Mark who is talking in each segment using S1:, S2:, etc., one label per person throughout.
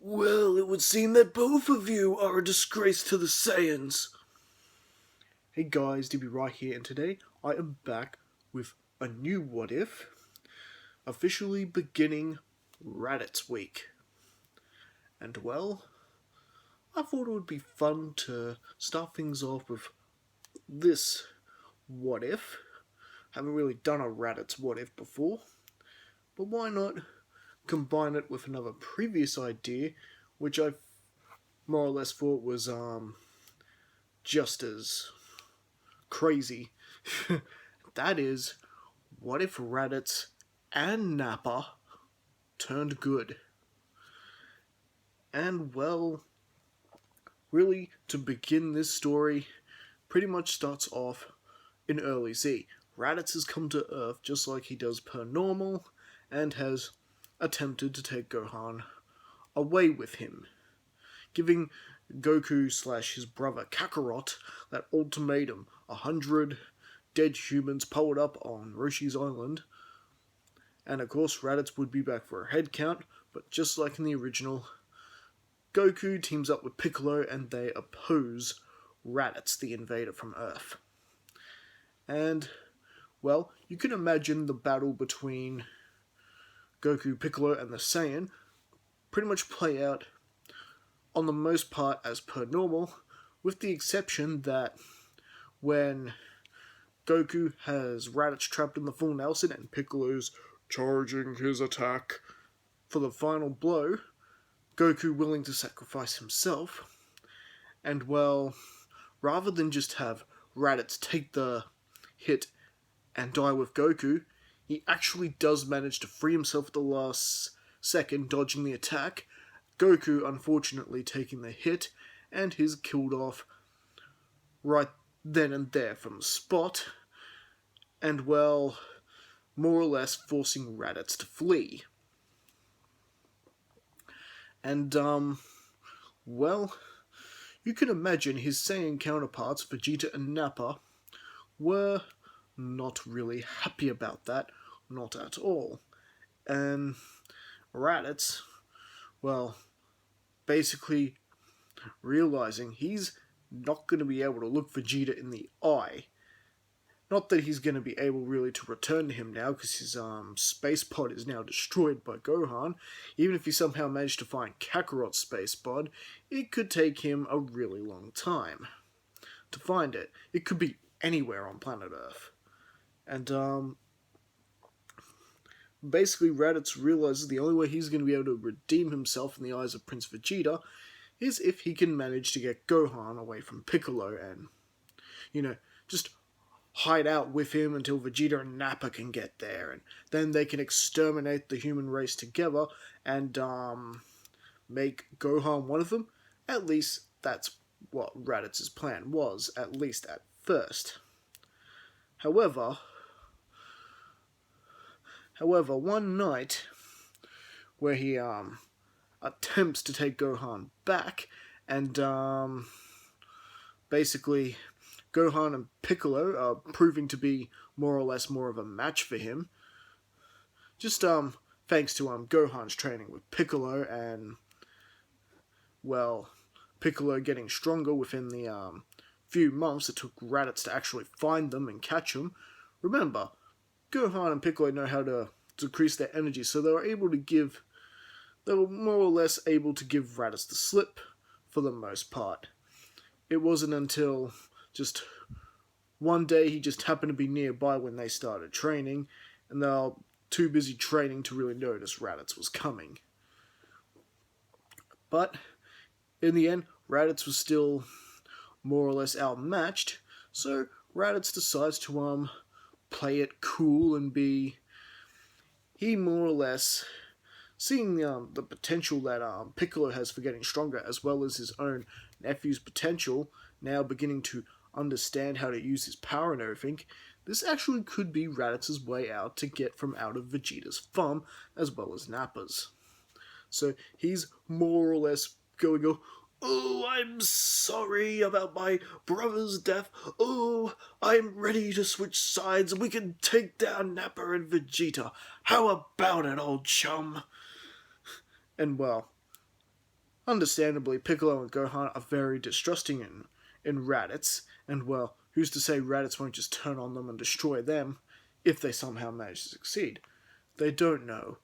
S1: Well, it would seem that both of you are a disgrace to the Saiyans. Hey guys, DB right here, and today I am back with a new What If, officially beginning Raditz Week. And well, I thought it would be fun to start things off with this What If. Haven't really done a Raditz What If before, but why not combine it with another previous idea, which I more or less thought was just as crazy. That is, what if Raditz and Nappa turned good? And well, really, to begin this story, pretty much starts off in early Z. Raditz has come to Earth just like he does per normal, and has attempted to take Gohan away with him, giving Goku / his brother Kakarot that ultimatum: 100 dead humans powered up on Roshi's Island. And of course, Raditz would be back for a head count, but just like in the original, Goku teams up with Piccolo and they oppose Raditz, the invader from Earth. And, well, you can imagine the battle between Goku, Piccolo, and the Saiyan pretty much play out on the most part as per normal, with the exception that when Goku has Raditz trapped in the full Nelson and Piccolo's charging his attack for the final blow, Goku willing to sacrifice himself, and well, rather than just have Raditz take the hit and die with Goku, he actually does manage to free himself at the last second, dodging the attack. Goku, unfortunately, taking the hit, and he's killed off right then and there from the spot, and well, more or less forcing Raditz to flee. And, well, you can imagine his Saiyan counterparts, Vegeta and Nappa, were not really happy about that, not at all. And Raditz, well, basically realizing he's not going to be able to look Vegeta in the eye. Not that he's going to be able really to return to him now, because his space pod is now destroyed by Gohan. Even if he somehow managed to find Kakarot's space pod, it could take him a really long time to find it. It could be anywhere on planet Earth. And basically Raditz realizes the only way he's going to be able to redeem himself in the eyes of Prince Vegeta is if he can manage to get Gohan away from Piccolo and, just hide out with him until Vegeta and Nappa can get there, and then they can exterminate the human race together and make Gohan one of them. At least that's what Raditz's plan was, at least at first. However, one night where he attempts to take Gohan back, and basically Gohan and Piccolo are proving to be more or less more of a match for him. Just thanks to Gohan's training with Piccolo, and well, Piccolo getting stronger within the few months it took Raditz to actually find them and catch them. Remember, Gohan and Piccolo know how to decrease their energy, so they were more or less able to give Raditz the slip for the most part. It wasn't until just one day he just happened to be nearby when they started training, and they were too busy training to really notice Raditz was coming. But in the end, Raditz was still more or less outmatched, so Raditz decides to play it cool and he more or less, seeing the potential that Piccolo has for getting stronger, as well as his own nephew's potential, now beginning to understand how to use his power and everything, this actually could be Raditz's way out to get from out of Vegeta's thumb, as well as Nappa's. So he's more or less going to go, "Oh, I'm sorry about my brother's death. Oh, I'm ready to switch sides and we can take down Nappa and Vegeta. How about it, old chum?" And well, understandably, Piccolo and Gohan are very distrusting in Raditz, and well, who's to say Raditz won't just turn on them and destroy them if they somehow manage to succeed? They don't know.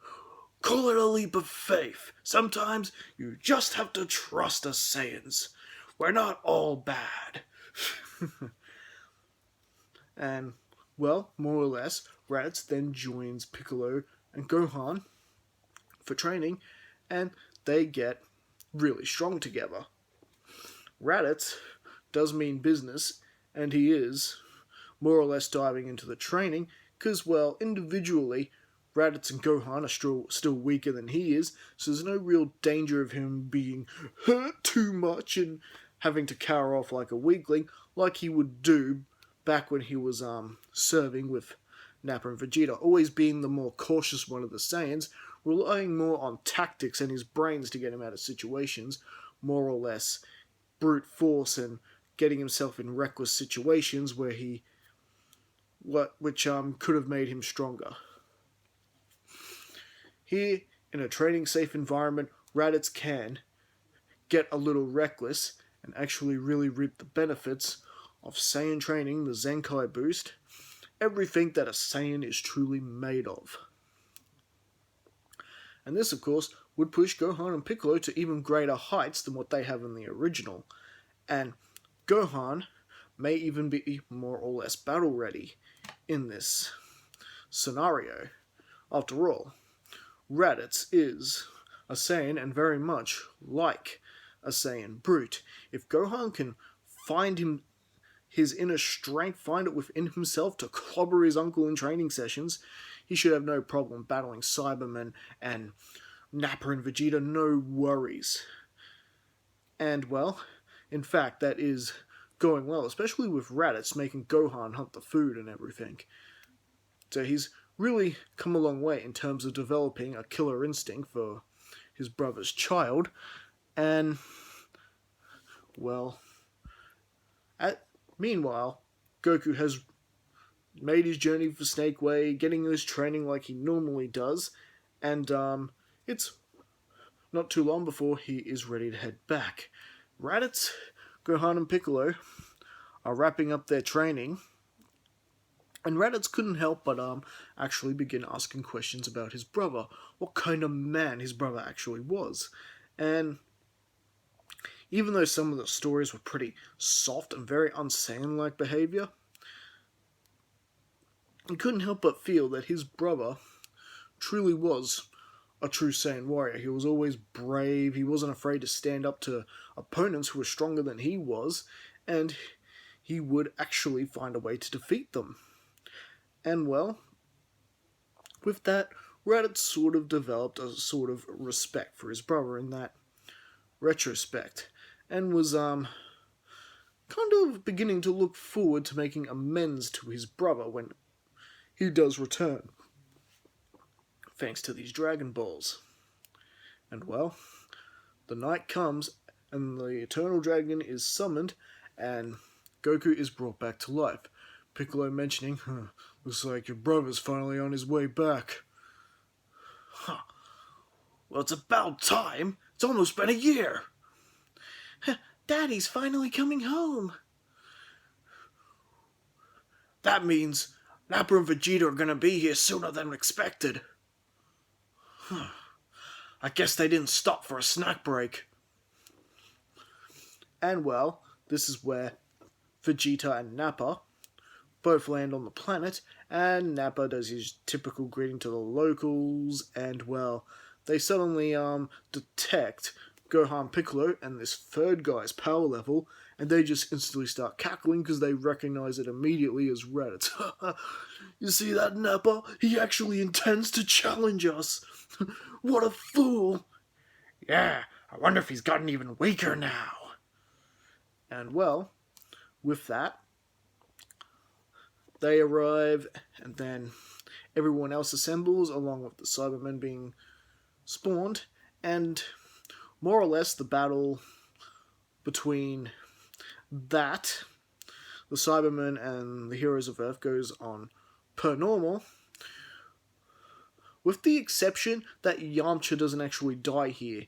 S1: Call it a leap of faith. Sometimes you just have to trust us Saiyans. We're not all bad. And, well, more or less, Raditz then joins Piccolo and Gohan for training, and they get really strong together. Raditz does mean business, and he is more or less diving into the training, because, well, individually, Raditz and Gohan are still weaker than he is, so there's no real danger of him being hurt too much and having to cower off like a weakling, like he would do back when he was serving with Nappa and Vegeta, always being the more cautious one of the Saiyans, relying more on tactics and his brains to get him out of situations, more or less brute force and getting himself in reckless situations where which could have made him stronger. Here, in a training safe environment, Raditz can get a little reckless and actually really reap the benefits of Saiyan training, the Zenkai boost, everything that a Saiyan is truly made of. And this, of course, would push Gohan and Piccolo to even greater heights than what they have in the original. And Gohan may even be more or less battle ready in this scenario. After all, Raditz is a Saiyan and very much like a Saiyan brute. If Gohan can find his inner strength, find it within himself to clobber his uncle in training sessions, he should have no problem battling Cybermen and Nappa and Vegeta, no worries. And, well, in fact, that is going well, especially with Raditz making Gohan hunt the food and everything. So he's really come a long way in terms of developing a killer instinct for his brother's child. And, well, meanwhile, Goku has made his journey for Snake Way, getting his training like he normally does, and it's not too long before he is ready to head back. Raditz, Gohan, and Piccolo are wrapping up their training, and Raditz couldn't help but actually begin asking questions about his brother, what kind of man his brother actually was. And even though some of the stories were pretty soft and very un-Saiyan-like behavior, he couldn't help but feel that his brother truly was a true Saiyan warrior. He was always brave, he wasn't afraid to stand up to opponents who were stronger than he was, and he would actually find a way to defeat them. And, well, with that, Raditz sort of developed a sort of respect for his brother in that retrospect, and was kind of beginning to look forward to making amends to his brother when he does return, thanks to these Dragon Balls. And, well, the night comes, and the Eternal Dragon is summoned, and Goku is brought back to life. Piccolo mentioning, looks like your brother's finally on his way back. Huh. Well, it's about time. It's almost been a year. Daddy's finally coming home. That means Nappa and Vegeta are going to be here sooner than expected. I guess they didn't stop for a snack break. And, well, this is where Vegeta and Nappa both land on the planet, and Nappa does his typical greeting to the locals, and, well, they suddenly detect Gohan, Piccolo, and this third guy's power level, and they just instantly start cackling because they recognize it immediately as Raditz. You see that, Nappa? He actually intends to challenge us. What a fool. Yeah, I wonder if he's gotten even weaker now. And, well, with that, they arrive, and then everyone else assembles, along with the Cybermen being spawned, and more or less the battle between the Cybermen and the Heroes of Earth goes on per normal, with the exception that Yamcha doesn't actually die here.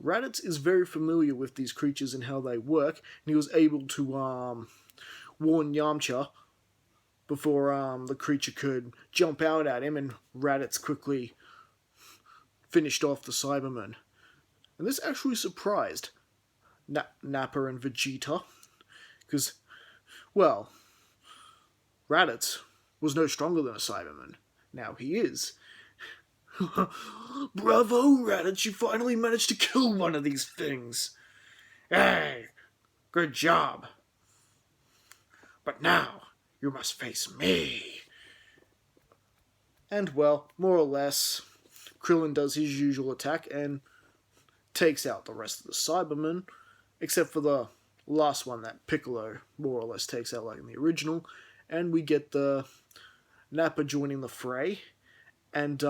S1: Raditz is very familiar with these creatures and how they work, and he was able to warn Yamcha before the creature could jump out at him, and Raditz quickly finished off the Cybermen. And this actually surprised Nappa and Vegeta, because, well, Raditz was no stronger than a Cyberman. Now he is. Bravo, Raditz, you finally managed to kill one of these things. Hey, good job. But now, you must face me. And, well, more or less, Krillin does his usual attack and takes out the rest of the Cybermen, except for the last one that Piccolo more or less takes out like in the original, and we get the Nappa joining the fray, and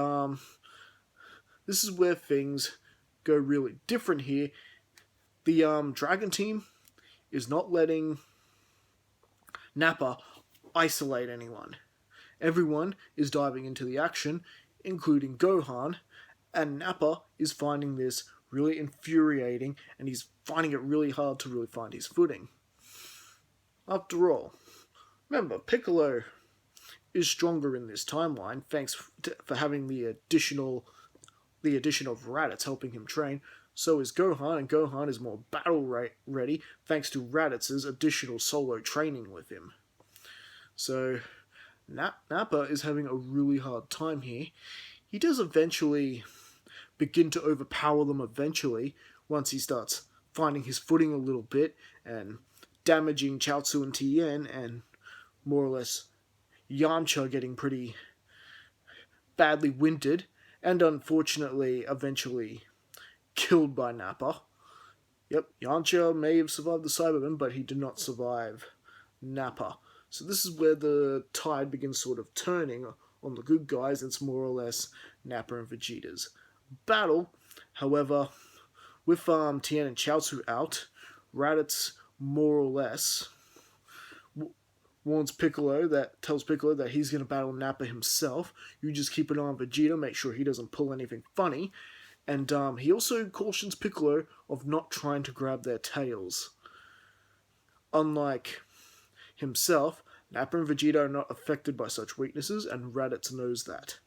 S1: this is where things go really different here. The Dragon Team is not letting Nappa isolate anyone. Everyone is diving into the action, including Gohan, and Nappa is finding this really infuriating, and he's finding it really hard to really find his footing. After all, remember, Piccolo is stronger in this timeline, thanks for having the addition of Raditz helping him train. So is Gohan, and Gohan is more battle ready, thanks to Raditz's additional solo training with him. So, Nappa is having a really hard time here. He does eventually begin to overpower them once he starts finding his footing a little bit, and damaging Chaozu and Tien, and more or less Yamcha getting pretty badly winded, and unfortunately eventually killed by Nappa. Yep, Yamcha may have survived the Cybermen, but he did not survive Nappa. So this is where the tide begins sort of turning on the good guys. It's more or less Nappa and Vegeta's battle. However, with Tien and Chaozu out, Raditz more or less tells Piccolo that he's going to battle Nappa himself. You just keep an eye on Vegeta, make sure he doesn't pull anything funny. And he also cautions Piccolo of not trying to grab their tails. Unlike himself, Nappa and Vegeta are not affected by such weaknesses, and Raditz knows that.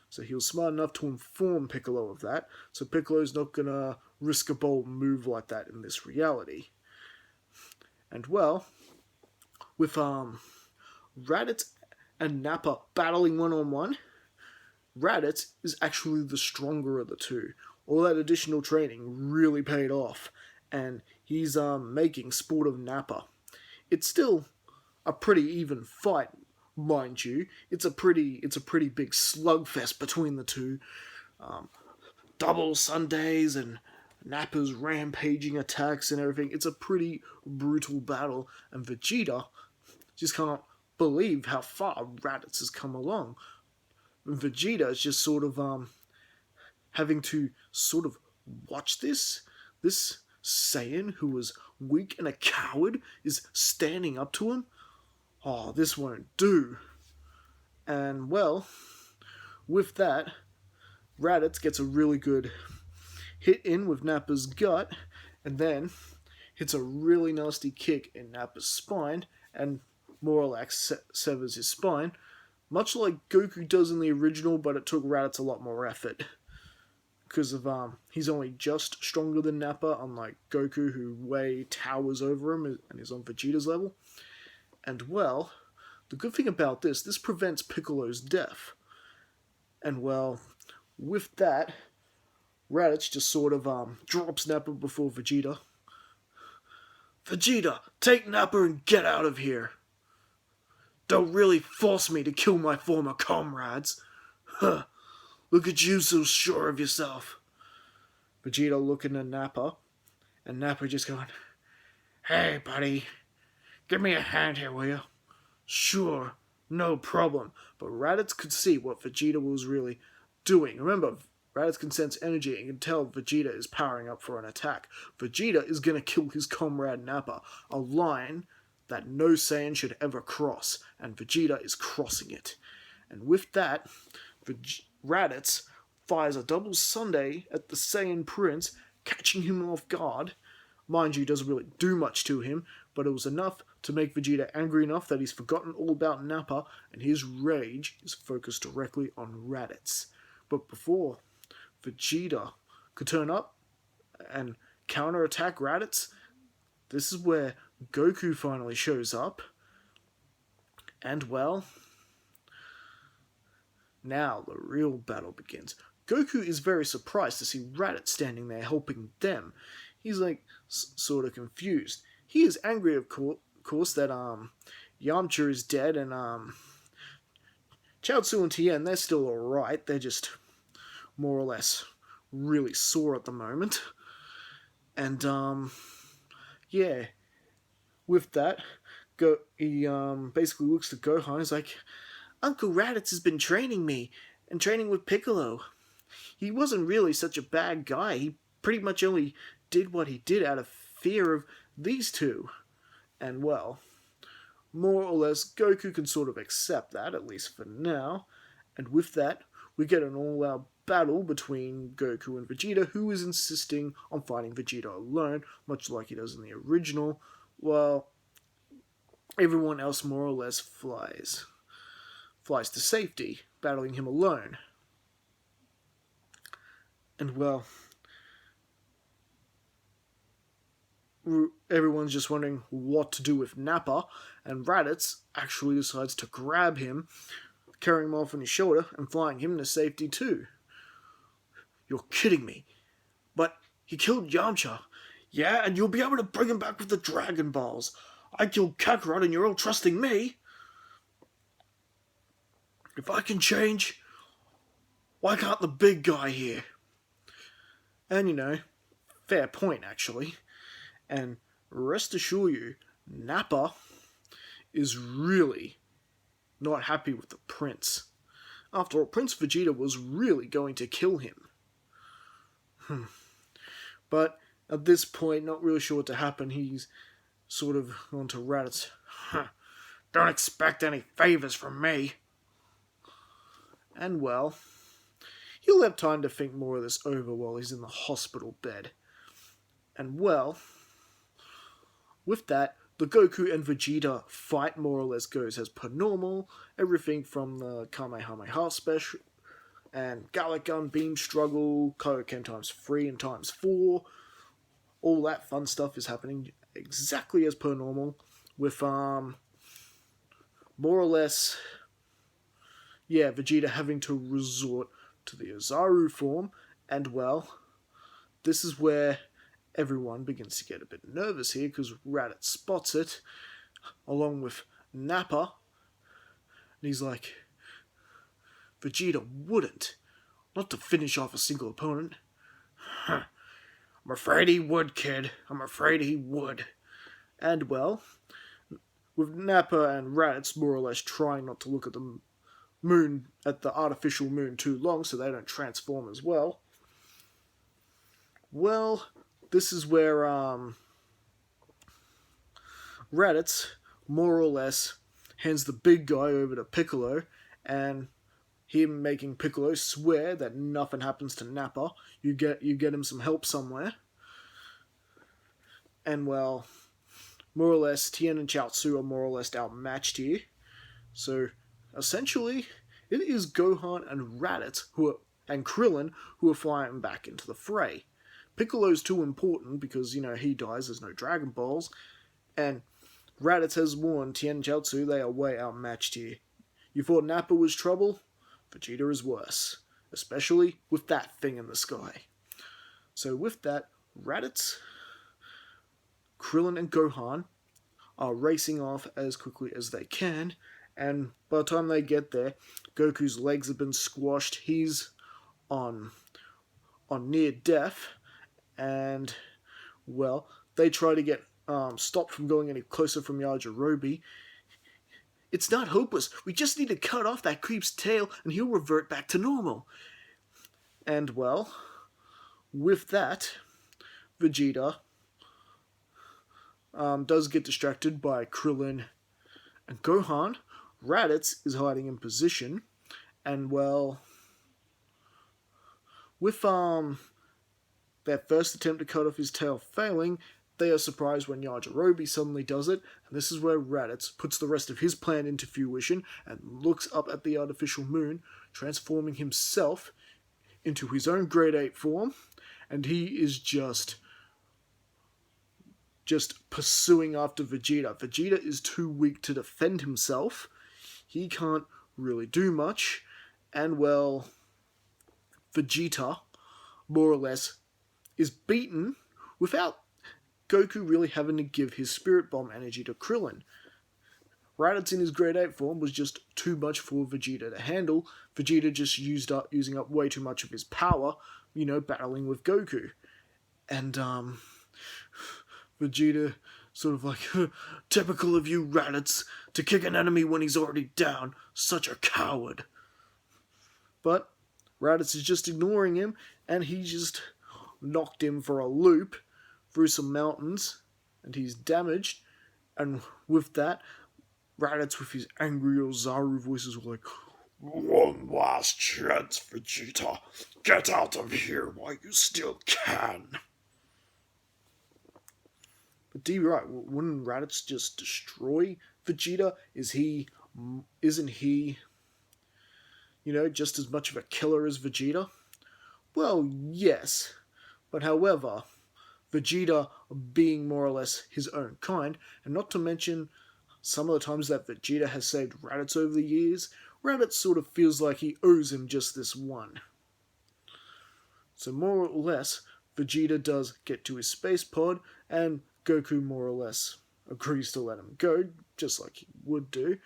S1: So he was smart enough to inform Piccolo of that, so Piccolo's not going to risk a bold move like that in this reality. And well, with Raditz and Nappa battling one-on-one, Raditz is actually the stronger of the two. All that additional training really paid off, and he's making sport of Nappa. It's still a pretty even fight, mind you. It's a pretty big slugfest between the two. Double Sundays and Nappa's rampaging attacks and everything. It's a pretty brutal battle, and Vegeta just can't believe how far Raditz has come along. Vegeta is just sort of having to sort of watch this Saiyan who was weak and a coward is standing up to him. Oh, this won't do. And well, with that, Raditz gets a really good hit in with Nappa's gut, and then hits a really nasty kick in Nappa's spine, and more or less severs his spine, much like Goku does in the original, but it took Raditz a lot more effort. Because of he's only just stronger than Nappa, unlike Goku, who way towers over him and is on Vegeta's level. And well, the good thing about this prevents Piccolo's death. And well, with that, Raditz just sort of drops Nappa before Vegeta. Vegeta, take Nappa and get out of here. Don't really force me to kill my former comrades. Huh. Look at you, so sure of yourself. Vegeta looking at Nappa, and Nappa just going, Hey, buddy, give me a hand here, will you? Sure, no problem. But Raditz could see what Vegeta was really doing. Remember, Raditz can sense energy and can tell Vegeta is powering up for an attack. Vegeta is going to kill his comrade Nappa, a line that no Saiyan should ever cross, and Vegeta is crossing it. And with that, Raditz fires a double Sunday at the Saiyan Prince, catching him off guard. Mind you, doesn't really do much to him, but it was enough to make Vegeta angry enough that he's forgotten all about Nappa, and his rage is focused directly on Raditz. But before Vegeta could turn up and counterattack Raditz, this is where Goku finally shows up. And well, now the real battle begins. Goku is very surprised to see Raditz standing there helping them. He's like sort of confused. He is angry, of course, that Yamcha is dead, and Chaozu and Tien, they're still alright. They're just more or less really sore at the moment. And yeah, with that, he basically looks to Gohan. He's like, Uncle Raditz has been training me and training with Piccolo. He wasn't really such a bad guy. He pretty much only did what he did out of fear of these two. And well, more or less, Goku can sort of accept that, at least for now. And with that, we get an all-out battle between Goku and Vegeta, who is insisting on fighting Vegeta alone, much like he does in the original, while everyone else more or less flies to safety, battling him alone. And well, everyone's just wondering what to do with Nappa, and Raditz actually decides to grab him, carrying him off on his shoulder and flying him to safety too. You're kidding me. But he killed Yamcha. Yeah, and you'll be able to bring him back with the Dragon Balls. I killed Kakarot and you're all trusting me. If I can change, why can't the big guy here? And fair point actually. And rest assure you, Nappa is really not happy with the prince. After all, Prince Vegeta was really going to kill him. But at this point, not really sure what to happen. He's sort of gone to Raditz. Don't expect any favors from me. And well, he'll have time to think more of this over while he's in the hospital bed. And well, with that, the Goku and Vegeta fight more or less goes as per normal. Everything from the Kamehameha special and Gallic Gun Beam struggle, Kaioken ×3 and ×4. All that fun stuff is happening exactly as per normal, with more or less, Vegeta having to resort to the Ozaru form, and well, this is where everyone begins to get a bit nervous here, because Raditz spots it, along with Nappa, and he's like, Vegeta wouldn't. Not to finish off a single opponent. I'm afraid he would, kid. I'm afraid he would. And well, with Nappa and Raditz more or less trying not to look at the moon, at the artificial moon too long so they don't transform as well. Well, this is where Raditz more or less hands the big guy over to Piccolo, and him making Piccolo swear that nothing happens to Nappa. You get him some help somewhere. And well, more or less, Tien and Chaozu are more or less outmatched here. So essentially, it is Gohan and Raditz and Krillin who are flying back into the fray. Piccolo's too important because he dies. There's no Dragon Balls, and Raditz has warned Tien and Chaozu they are way outmatched here. You thought Nappa was trouble? Vegeta is worse, especially with that thing in the sky. So with that, Raditz, Krillin and Gohan are racing off as quickly as they can, and by the time they get there, Goku's legs have been squashed. He's on near death, and well, they try to get stopped from going any closer from Yajirobe. It's not hopeless. We just need to cut off that creep's tail and he'll revert back to normal. And well, with that, Vegeta does get distracted by Krillin and Gohan. Raditz is hiding in position, and well, with their first attempt to cut off his tail failing, they are surprised when Yajirobe suddenly does it, and this is where Raditz puts the rest of his plan into fruition and looks up at the artificial moon, transforming himself into his own Grade 8 form, and he is just pursuing after Vegeta. Vegeta is too weak to defend himself. He can't really do much, and well, Vegeta, more or less, is beaten without Goku really having to give his Spirit Bomb energy to Krillin. Raditz in his Grade 8 form was just too much for Vegeta to handle. Vegeta just using up way too much of his power, battling with Goku. And, Vegeta sort of like, typical of you, Raditz, to kick an enemy when he's already down. Such a coward. But Raditz is just ignoring him, and he just knocked him for a loop through some mountains, and he's damaged. And with that, Raditz, with his angry Ozaru voices, were like, "One last chance, Vegeta. Get out of here while you still can." But do you right? Wouldn't Raditz just destroy Vegeta? Isn't he, just as much of a killer as Vegeta? Well, yes. But however, Vegeta being more or less his own kind, and not to mention some of the times that Vegeta has saved Raditz over the years, Raditz sort of feels like he owes him just this one. So more or less, Vegeta does get to his space pod, and Goku more or less agrees to let him go, just like he would do.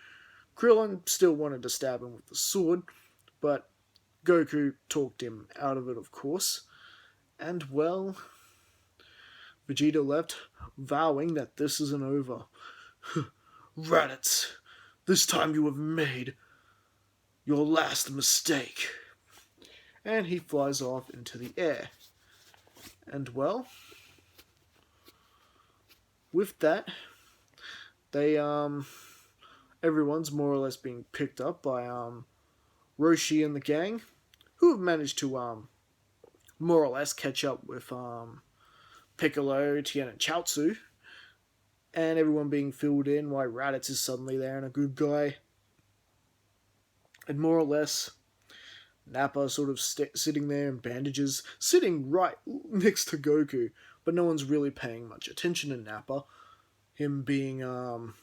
S1: Krillin still wanted to stab him with the sword, but Goku talked him out of it, of course. And, well, Vegeta left, vowing that this isn't over. "Raditz, this time you have made your last mistake." And he flies off into the air. And, well, with that, they, everyone's more or less being picked up by, Roshi and the gang, who have managed to, more or less catch up with, Piccolo, Tien, and Chaozu, and everyone being filled in while Raditz is suddenly there and a good guy. And more or less, Nappa sort of sitting there in bandages, sitting right next to Goku, but no one's really paying much attention to Nappa, him being the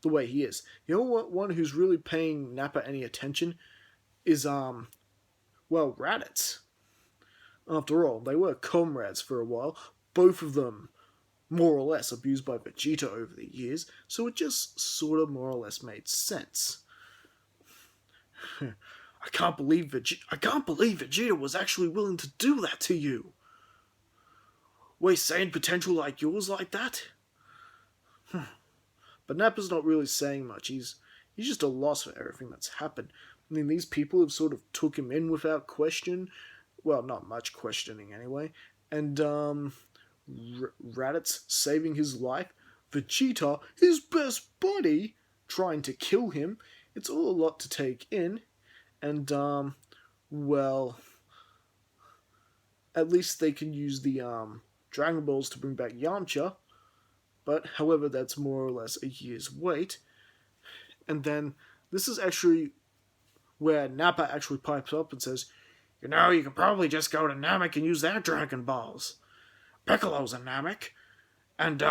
S1: way he is. You know what? One who's really paying Nappa any attention is Raditz. After all, they were comrades for a while, both of them more or less abused by Vegeta over the years, so it just sort of more or less made sense. I can't believe Vegeta was actually willing to do that to you. Waste Saiyan potential like yours like that? But Nappa's not really saying much. He's just a loss for everything that's happened. I mean, these people have sort of took him in without question. Well, not much questioning anyway. And, Raditz saving his life. Vegeta, his best buddy, trying to kill him. It's all a lot to take in. And, well, at least they can use the, Dragon Balls to bring back Yamcha. But, however, that's more or less a year's wait. And then, this is actually where Nappa actually pipes up and says, "You can probably just go to Namek and use their Dragon Balls. Piccolo's a Namek. And,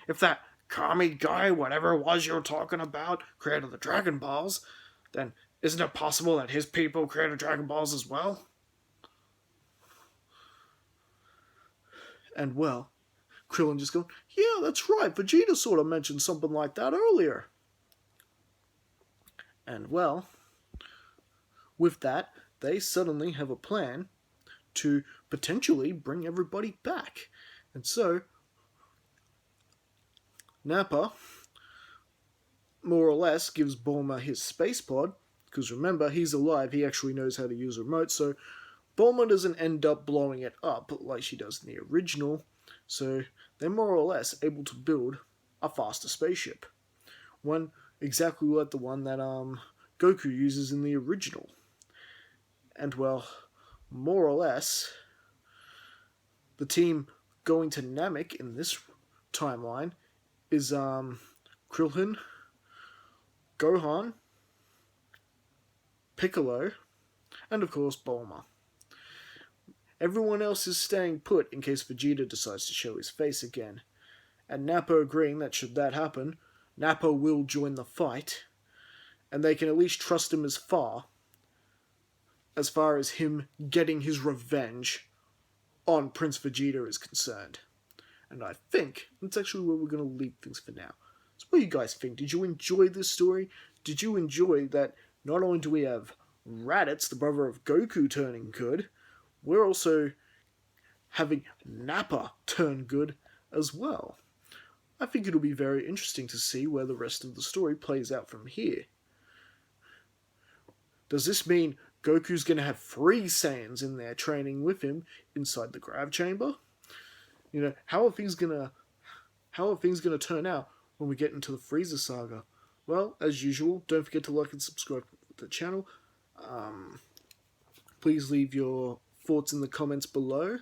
S1: if that Kami guy, whatever it was you're talking about, created the Dragon Balls, then isn't it possible that his people created Dragon Balls as well?" And, well, Krillin just going, "Yeah, that's right, Vegeta sort of mentioned something like that earlier." And, well, with that, they suddenly have a plan to potentially bring everybody back. And so, Nappa, more or less, gives Bulma his space pod, because remember, he's alive, he actually knows how to use a remote, so Bulma doesn't end up blowing it up like she does in the original, so they're more or less able to build a faster spaceship. One exactly like the one that Goku uses in the original. And, well, more or less, The team going to Namek in this timeline is Krillin, Gohan, Piccolo, and of course Bulma. Everyone else is staying put in case Vegeta decides to show his face again, and Nappa agreeing that should that happen, Nappa will join the fight, and they can at least trust him as far as him getting his revenge on Prince Vegeta is concerned. And I think that's actually where we're going to leave things for now. So what do you guys think? Did you enjoy this story? Did you enjoy that not only do we have Raditz, the brother of Goku, turning good, we're also having Nappa turn good as well. I think it'll be very interesting to see where the rest of the story plays out from here. Does this mean Goku's going to have 3 Saiyans in there training with him inside the grav chamber? You know, how are things gonna turn out when we get into the Frieza saga? Well, as usual, don't forget to like and subscribe to the channel. Please leave your thoughts in the comments below.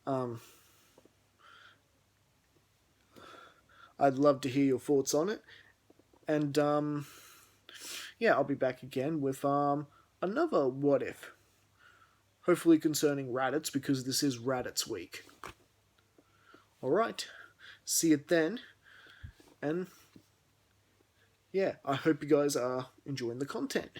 S1: I'd love to hear your thoughts on it. And yeah, I'll be back again with another what if. Hopefully concerning Raditz, because this is Raditz week. Alright, see you then. And yeah, I hope you guys are enjoying the content.